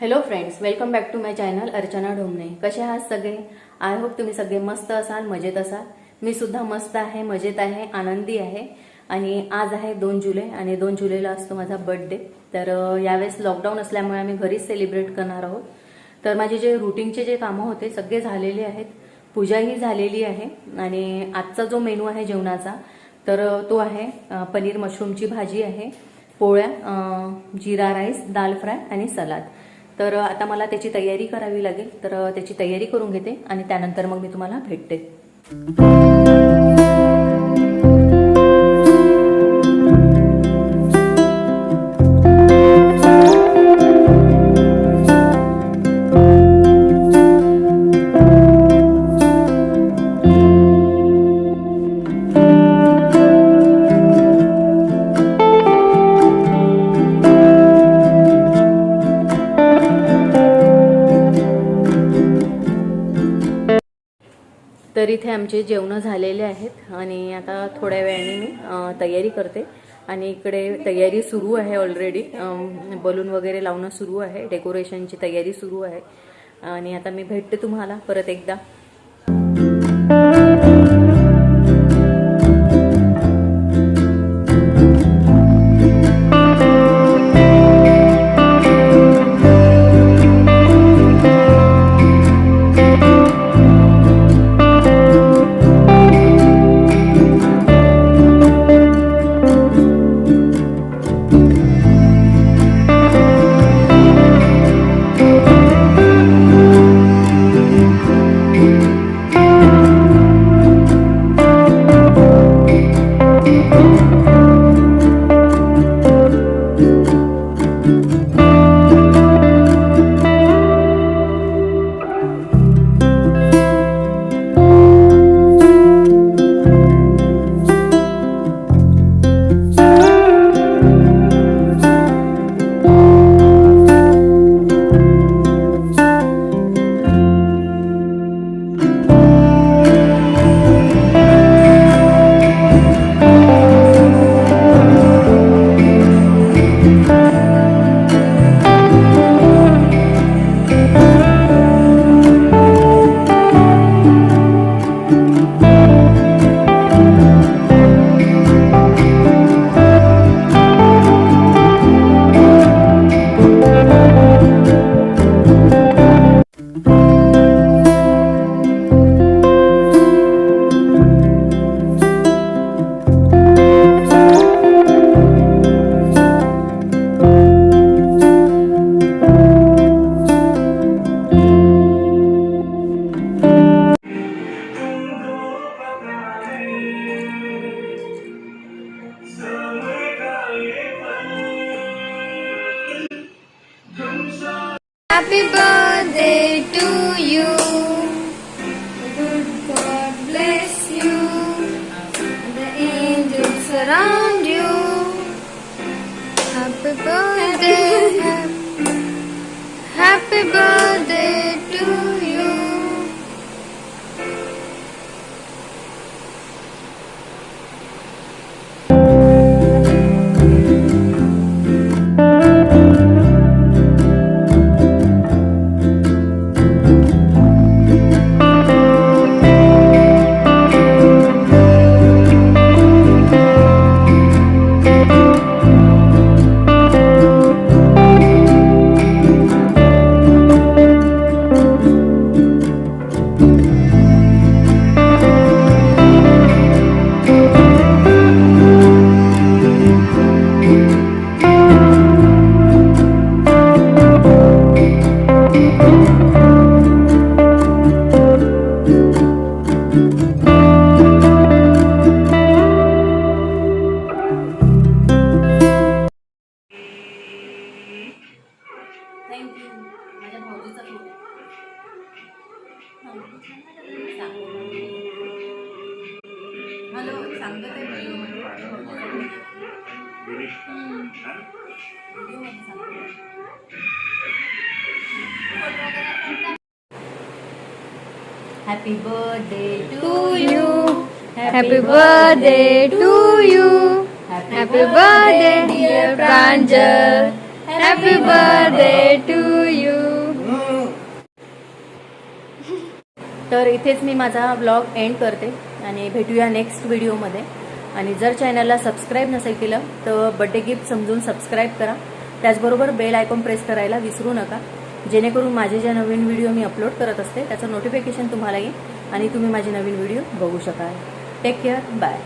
Hello friends, welcome back to my channel Archana Dhomne. कसे आहात सगळे? आय होप तुम्ही सगळे मस्त असाल, मजेत असाल. मी सुद्धा मस्त आहे, मजेत आहे, आनंदी आहे. आणि आज आहे 2 जुलै आणि 2 जुलैला असतो माझा बर्थडे. तर यावेळेस लॉकडाऊन असल्यामुळे आम्ही घरीच सेलिब्रेट करणार आहोत. तर माझे जे रुटीनचे जे कामं होते सगळे झालेले आहेत, पूजाही झालेली आहे. आणि आजचा जो मेनू आहे जेवणाचा तर तो आहे पनीर मशरूमची भाजी आहे, पोळ्या, जिरा राईस, दाल फ्राय आणि सलाद. तर आता मला त्याची तयारी करावी लागेल. तर त्याची तयारी करून घेते आणि त्यानंतर मग मी तुम्हाला भेटते. तर इथे आमचे जेवण झालेले आहेत आणि आता थोड्या वेळाने मी तयारी करते. आणि इकडे तयारी सुरू आहे ऑलरेडी, बलून वगैरे लावणं सुरू आहे, डेकोरेशनची तयारी सुरू आहे. आणि आता मी भेटते तुम्हाला परत एकदा. हॅलो सांगतो ते happy birthday to you. Happy birthday to you. Happy birthday dear Pranjal. Happy birthday to you. तर इथेच मी माझा ब्लॉग एंड करते आणि भेटूया नेक्स्ट व्हिडिओमध्ये. आणि जर चॅनलला सबस्क्राईब नसेल केलं तर बर्थडे गिफ्ट समजून सबस्क्राईब करा. त्याचबरोबर बेल आयकॉन प्रेस करायला विसरू नका, जेणेकरून माझे ज्या नवीन व्हिडिओ मी अपलोड करत असते त्याचं नोटिफिकेशन तुम्हाला येईल आणि तुम्ही माझे नवीन व्हिडिओ बघू शकाल. Take care. बाय.